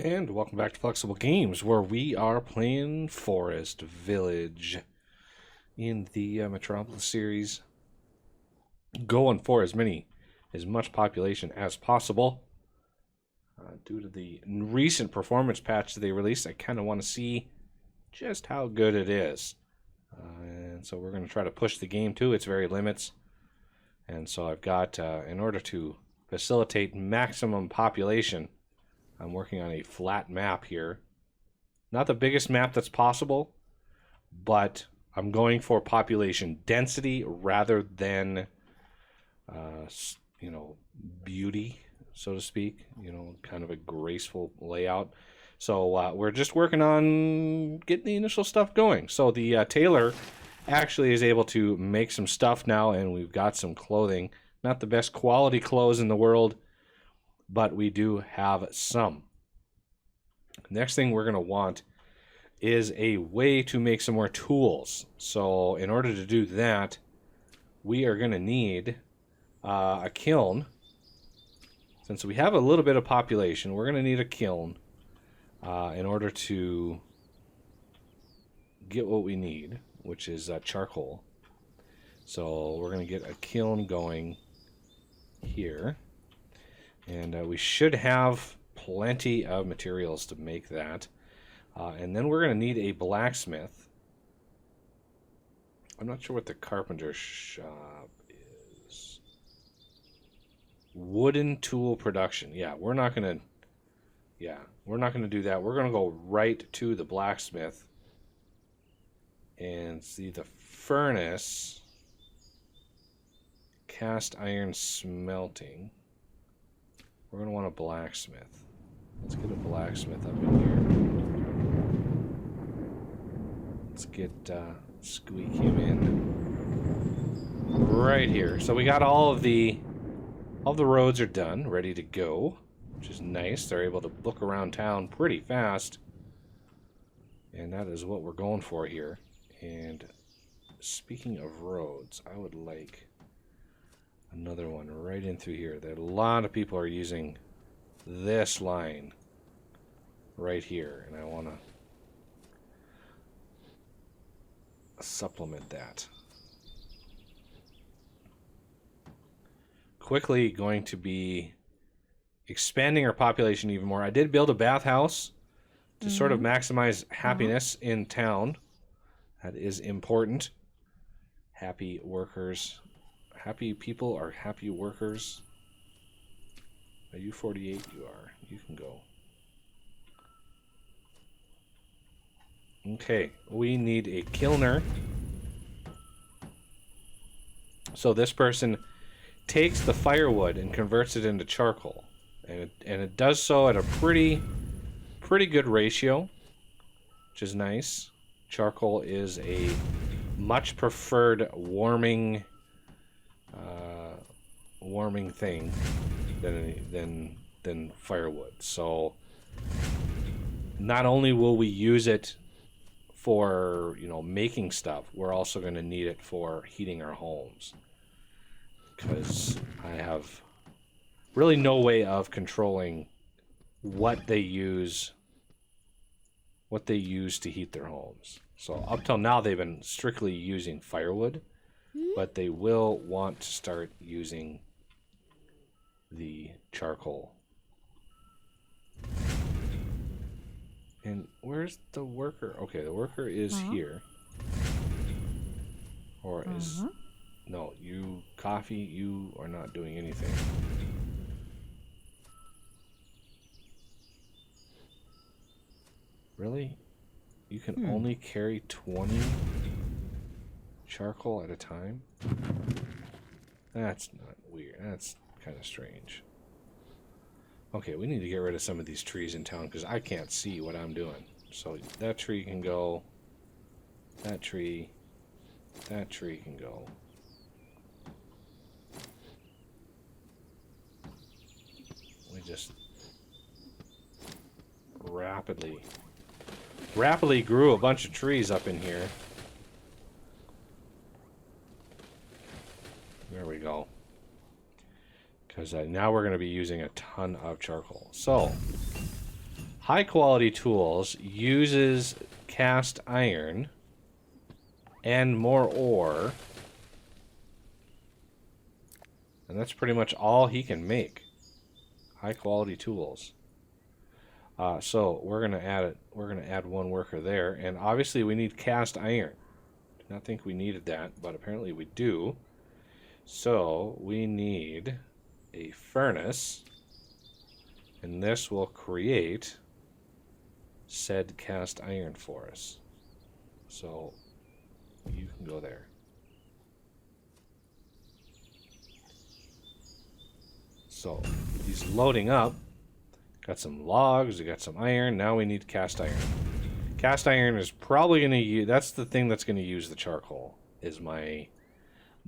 And welcome back to Flexible Games, where we are playing Forest Village in the Metropolis series. Going for as much population as possible. Due to the recent performance patch that they released, I kind of want to see just how good it is. And so we're going to try to push the game to its very limits. And so I've got, in order to facilitate maximum population, I'm working on a flat map here. Not the biggest map that's possible, but I'm going for population density rather than, beauty, so to speak. Kind of a graceful layout. So we're just working on getting the initial stuff going. So the tailor actually is able to make some stuff now, and we've got some clothing. Not the best quality clothes in the world, but we do have some. Next thing we're going to want is a way to make some more tools. So in order to do that, we are going to need a kiln. Since we have a little bit of population, we're going to need a kiln in order to get what we need, which is charcoal. So we're going to get a kiln going here. And we should have plenty of materials to make that. And then we're going to need a blacksmith. I'm not sure what the carpenter shop is. Wooden tool production. Yeah, we're not going to do that. We're going to go right to the blacksmith and see the furnace. Cast iron smelting. We're going to want a blacksmith. Let's get a blacksmith up in here. Let's get Squeak him in right here. So we got all the roads are done, ready to go, which is nice. They're able to look around town pretty fast. And that is what we're going for here. And speaking of roads, I would like another one right in through here. There, a lot of people are using this line right here, and I want to supplement that. Quickly going to be expanding our population even more. I did build a bathhouse to sort of maximize happiness in town. That is important. Happy workers. Happy people are happy workers. Are you 48? You are. You can go. Okay, we need a kilner. So this person takes the firewood and converts it into charcoal. And it does so at a pretty good ratio, which is nice. Charcoal is a much preferred warming thing than firewood. So not only will we use it for making stuff, we're also going to need it for heating our homes, because I have really no way of controlling what they use to heat their homes. So up till now they've been strictly using firewood, but they will want to start using the charcoal. And where's the worker? Okay, the worker is here. Or is... No, you, Coffee, you are not doing anything. Really? You can only carry 20 charcoal at a time? That's not weird. That's kind of strange. Okay, we need to get rid of some of these trees in town because I can't see what I'm doing. So that tree can go. That tree can go. We just rapidly grew a bunch of trees up in here. There we go. Because now we're going to be using a ton of charcoal. So High quality tools uses cast iron and more ore. And that's pretty much all he can make. High quality tools. So we're gonna add it. We're gonna add one worker there, and obviously we need cast iron. Did not think we needed that, but apparently we do. So we need a furnace, and this will create said cast iron for us. So you can go there. So he's loading up. Got some logs, we got some iron, now we need cast iron. Cast iron is probably going to use, that's the thing that's going to use the charcoal, is my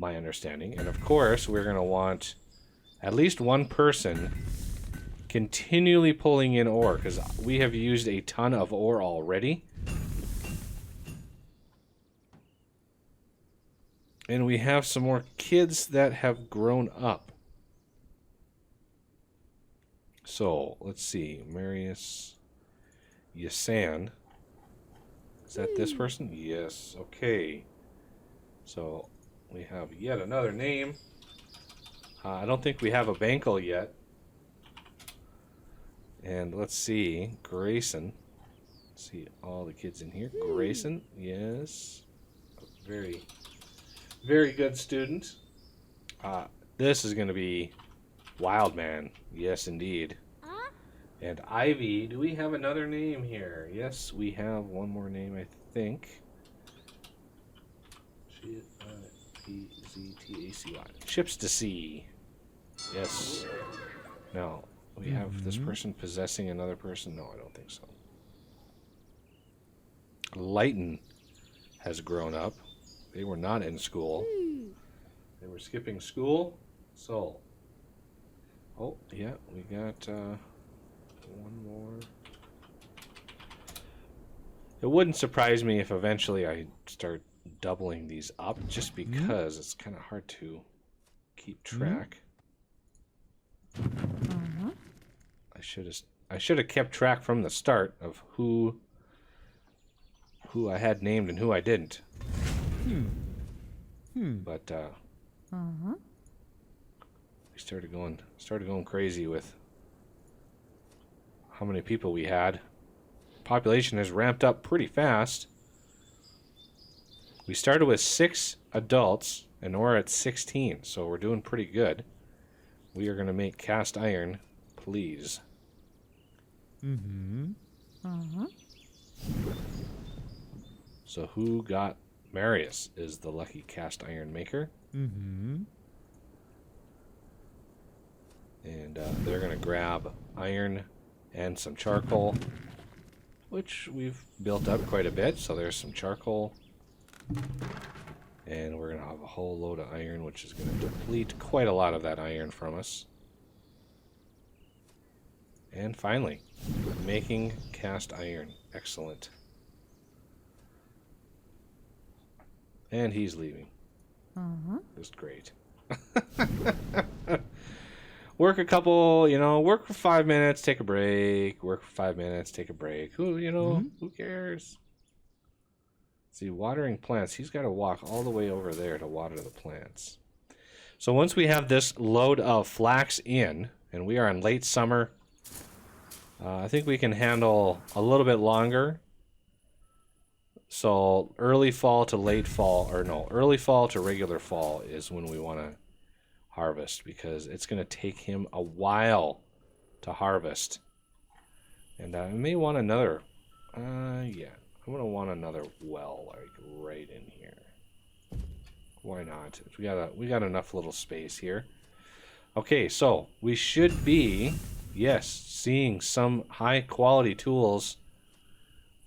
understanding. And of course, we're going to want at least one person continually pulling in ore, because we have used a ton of ore already. And we have some more kids that have grown up. So, let's see. Marius Yasan. Is that this person? Yes. Okay. So, we have yet another name. I don't think we have a Bankel yet. And let's see. Grayson. Let's see all the kids in here. Grayson. Yes. A very, very good student. This is going to be Wildman. Yes, indeed. And Ivy. Do we have another name here? Yes, we have one more name, I think. P-Z-T-A-C-Y. Chipztacy. Yes. Now, we have this person possessing another person? No, I don't think so. Lighten has grown up. They were not in school. They were skipping school. So, oh, yeah, we got one more. It wouldn't surprise me if eventually I start doubling these up, just because it's kind of hard to keep track. I should have kept track from the start of who I had named and who I didn't. But we started going crazy with how many people we had. Population has ramped up pretty fast. We started with 6 adults and we're at 16, so we're doing pretty good. We are going to make cast iron, please. So who got Marius is the lucky cast iron maker. And they're going to grab iron and some charcoal, which we've built up quite a bit. So there's some charcoal. And we're going to have a whole load of iron, which is going to deplete quite a lot of that iron from us. And finally, making cast iron. Excellent. And he's leaving. Just great. Work a couple, work for 5 minutes, take a break. Work for 5 minutes, take a break. Who cares? See, watering plants. He's got to walk all the way over there to water the plants. So once we have this load of flax in, and we are in late summer, I think we can handle a little bit longer. So early fall to late fall, or no, early fall to regular fall is when we want to harvest, because it's going to take him a while to harvest. And I may want another, yeah, I'm going to want another well, like right in here. Why not? We got enough little space here. Okay, so we should be, yes, seeing some high quality tools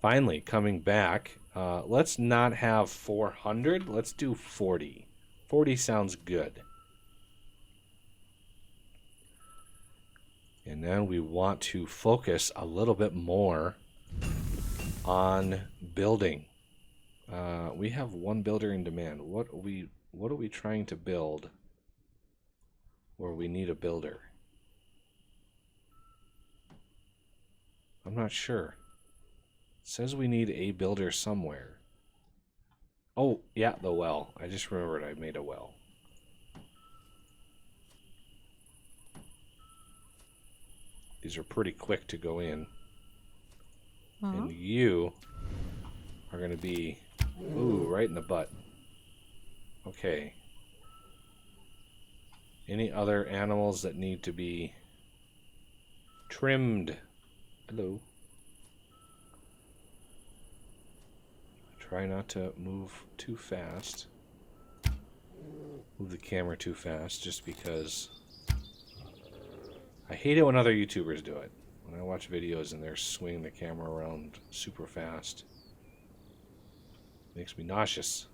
finally coming back. Let's not have 400. Let's do 40. 40 sounds good. And then we want to focus a little bit more on building. We have one builder in demand. What are we trying to build where we need a builder? I'm not sure. It says we need a builder somewhere. Oh, yeah, the well. I just remembered I made a well. These are pretty quick to go in. And you are going to be, ooh, right in the butt. Okay. Any other animals that need to be trimmed? Hello. Try not to move too fast. Move the camera too fast, just because I hate it when other YouTubers do it. When I watch videos and they're swinging the camera around super fast. Makes me nauseous.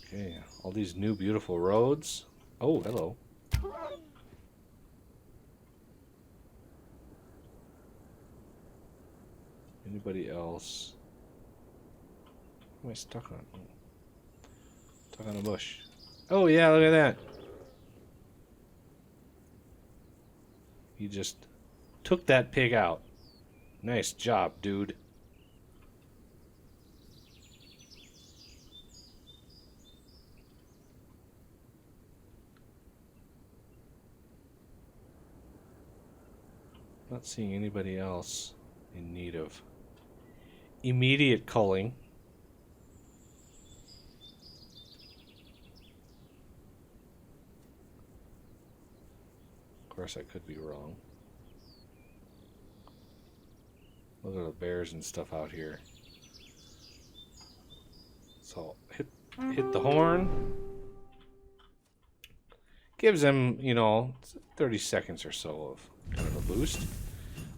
Okay, all these new beautiful roads. Oh, hello. Anybody else? What am I stuck on? Stuck on a bush. Oh yeah, look at that. He just took that pig out. Nice job, dude. Not seeing anybody else in need of immediate culling. Of course, I could be wrong. Look at the bears and stuff out here. So hit the horn. Gives them, you know, 30 seconds or so of kind of a boost.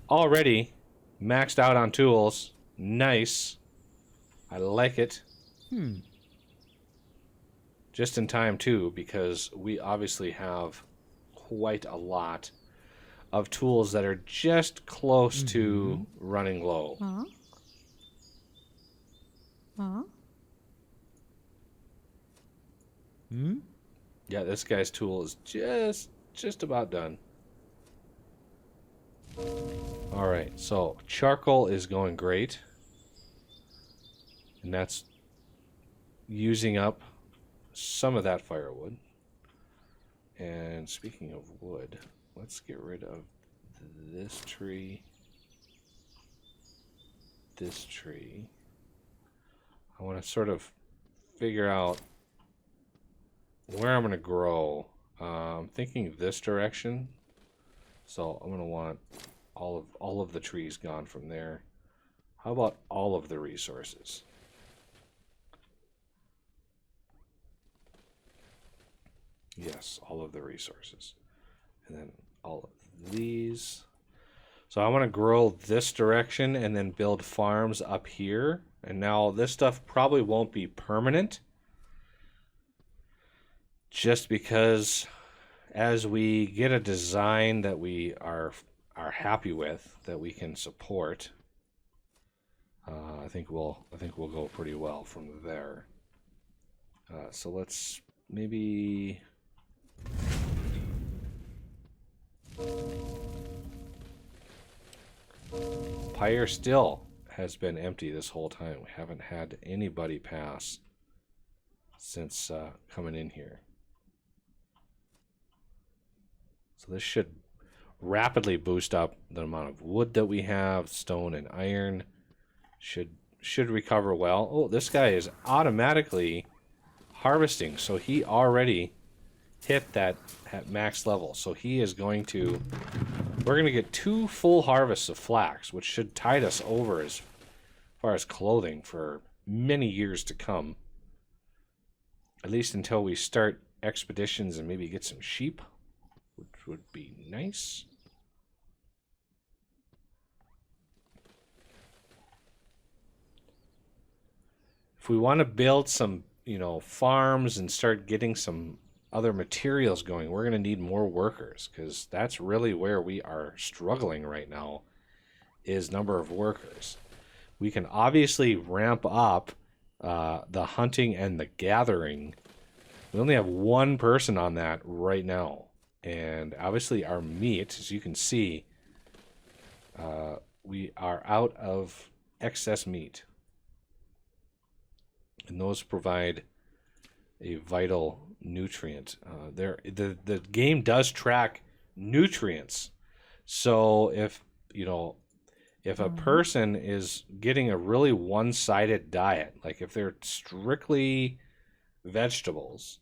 Already maxed out on tools. Nice. I like it. Just in time too, because we obviously have quite a lot of tools that are just close to running low. Yeah, this guy's tool is just about done. All right, so charcoal is going great, and that's using up some of that firewood. And speaking of wood, let's get rid of this tree, this tree. I want to sort of figure out where I'm going to grow. I'm thinking this direction, so I'm going to want all of the trees gone from there. How about all of the resources? Yes, all of the resources. And then all of these. So I want to grow this direction and then build farms up here. And now this stuff probably won't be permanent, just because as we get a design that we are happy with, that we can support, I think we'll go pretty well from there. So let's maybe Pyre still has been empty this whole time. We haven't had anybody pass since coming in here. So this should rapidly boost up the amount of wood that we have. Stone and iron should recover well. Oh, this guy is automatically harvesting, so he already hit that at max level. So he is going to, we're going to get 2 full harvests of flax, which should tide us over as far as clothing for many years to come. At least until we start expeditions and maybe get some sheep, which would be nice. If we want to build some, you know, farms and start getting some other materials going, we're going to need more workers, because that's really where we are struggling right now, is number of workers. We can obviously ramp up the hunting and the gathering. We only have 1 person on that right now. And obviously our meat, as you can see, we are out of excess meat. And those provide a vital nutrient. The game does track nutrients. So if a person is getting a really one-sided diet, like if they're strictly vegetables,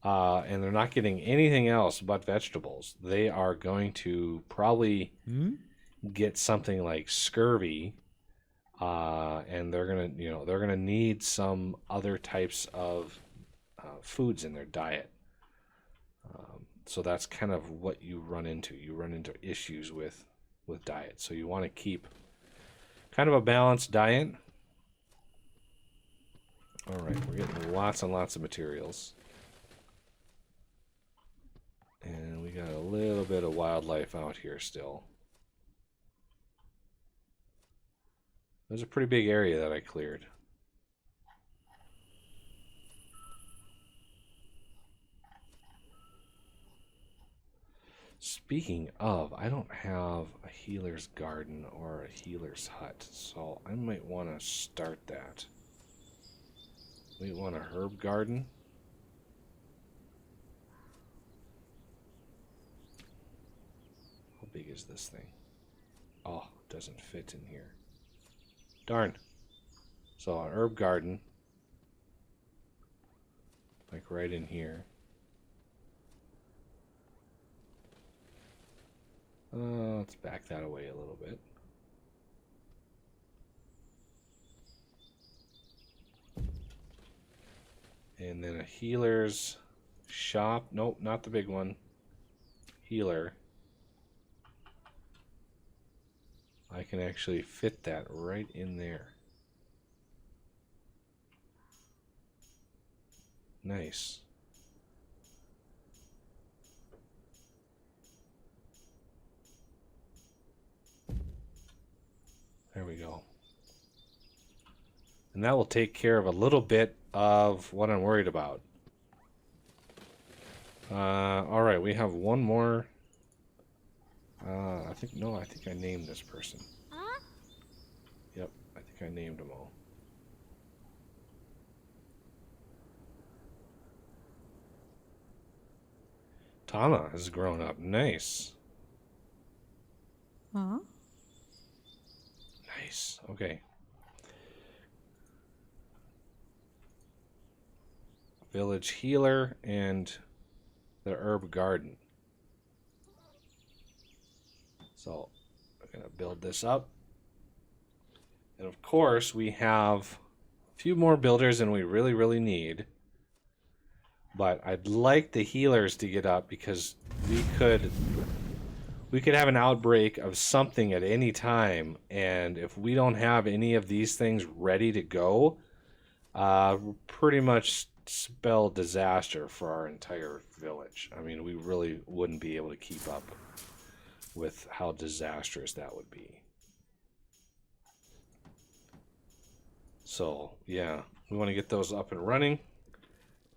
and they're not getting anything else but vegetables, they are going to probably get something like scurvy, and they're gonna need some other types of foods in their diet. So that's kind of what you run into. You run into issues with diet. So you want to keep kind of a balanced diet. All right, we're getting lots and lots of materials. And we got a little bit of wildlife out here still. There's a pretty big area that I cleared. Speaking of, I don't have a healer's garden or a healer's hut, so I might want to start that. We want a herb garden. How big is this thing? Oh, it doesn't fit in here. Darn. So an herb garden, like right in here. Let's back that away a little bit. And then a healer's shop. Nope, not the big one. Healer. I can actually fit that right in there. Nice. There we go. And that will take care of a little bit of what I'm worried about. All right, we have one more. I think I named this person. Huh? Yep, I think I named them all. Tama has grown up. Nice. Huh? Nice. Okay. Village healer and the herb garden. So we're going to build this up. And of course, we have a few more builders than we really, really need. But I'd like the healers to get up because we could have an outbreak of something at any time, and if we don't have any of these things ready to go, pretty much spell disaster for our entire village. I mean, we really wouldn't be able to keep up with how disastrous that would be. So, yeah, we want to get those up and running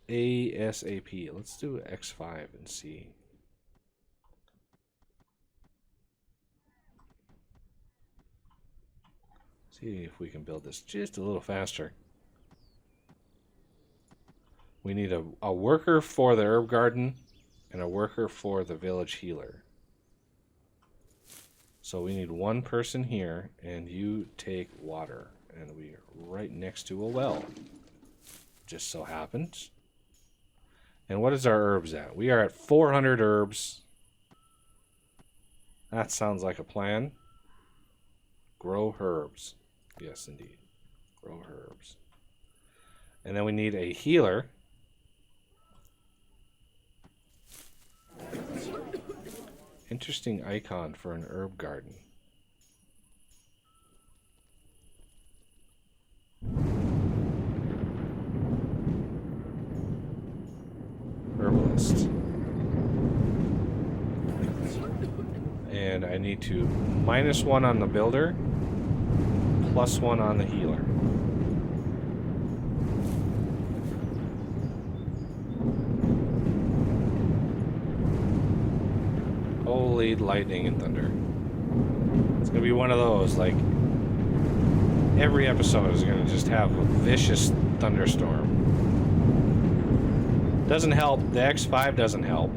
ASAP. Let's do X5 and see. See if we can build this just a little faster. We need a worker for the herb garden and a worker for the village healer. So we need one person here, and you take water. And we're right next to a well. Just so happens. And what is our herbs at? We are at 400 herbs. That sounds like a plan. Grow herbs. Yes, indeed. Grow herbs. And then we need a healer. Interesting icon for an herb garden. Herbalist. And I need to -1 on the builder, +1 on the healer. Holy lightning and thunder. It's gonna be one of those, like, every episode is gonna just have a vicious thunderstorm. Doesn't help. The X5 doesn't help.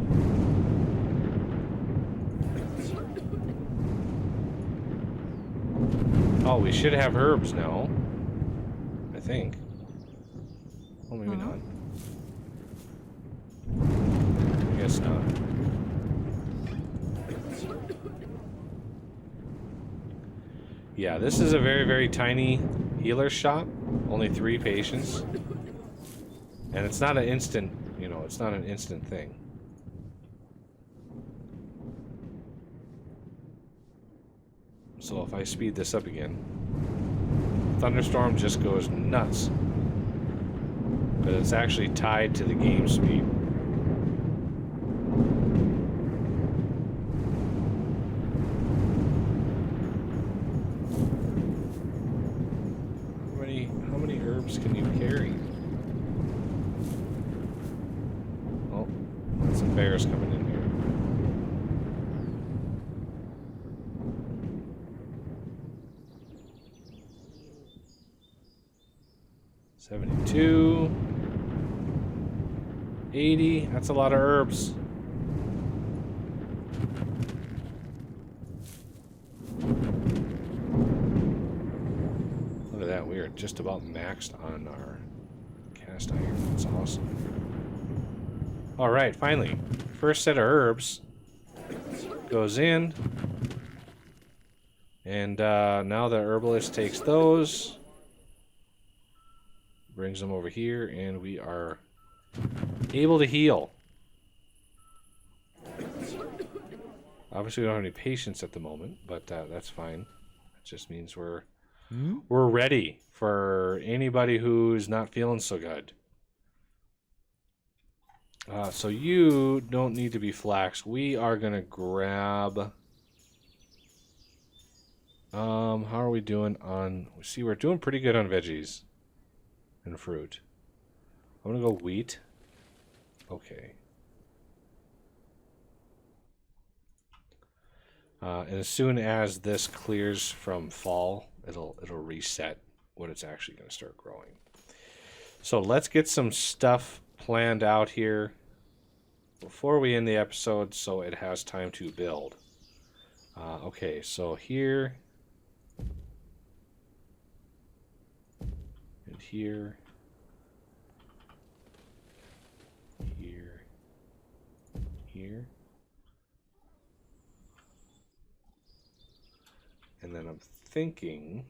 Oh, we should have herbs now. I think. Oh, maybe not. I guess not. Yeah, this is a very, very tiny healer shop. Only 3 patients. And it's not an instant, you know, it's not an instant thing. So if I speed this up again, thunderstorm just goes nuts. But it's actually tied to the game speed. How many herbs can you carry? Oh, got some bears coming in here. $72, $80. That's a lot of herbs. Look at that. We are just about maxed on our cast iron. That's awesome. All right, finally. First set of herbs goes in. And now the herbalist takes those. Brings them over here, and we are able to heal. Obviously, we don't have any patience at the moment, but that's fine. It just means we're ready for anybody who's not feeling so good. So you don't need to be flax. We are gonna grab. How are we doing on? See, we're doing pretty good on veggies and fruit. I'm gonna go wheat. Okay. And as soon as this clears from fall, it'll reset when it's actually gonna start growing. So let's get some stuff planned out here before we end the episode, so it has time to build. Okay, so here. And here, here, and then I'm thinking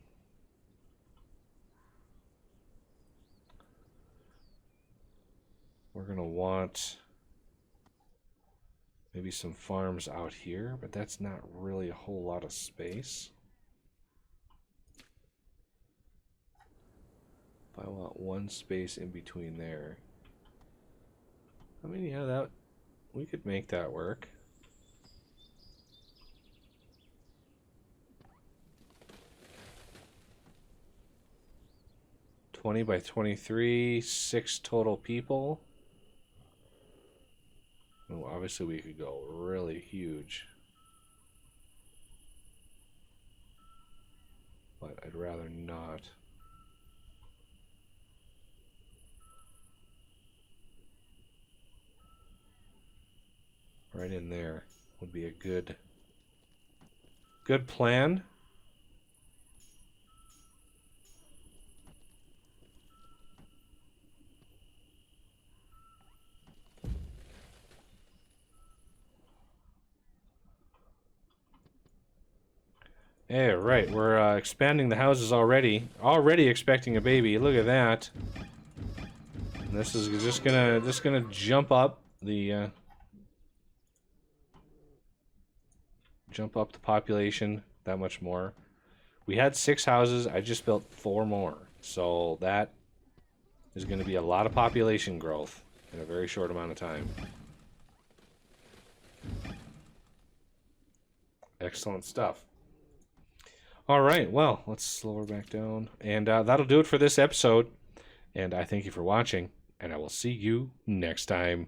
we're gonna want maybe some farms out here, but that's not really a whole lot of space. I want one space in between there. I mean, yeah, that we could make that work. $20 by 23, 6 total people. Well, obviously, we could go really huge, but I'd rather not. Right in there would be a good plan. Yeah, right. We're expanding the houses already. Already expecting a baby. Look at that. And this is just gonna jump up the population that much more. We had 6 houses. I just built 4 more. So that is going to be a lot of population growth in a very short amount of time. Excellent stuff. All right, well, let's slow her back down. And that'll do it for this episode. And I thank you for watching, and I will see you next time.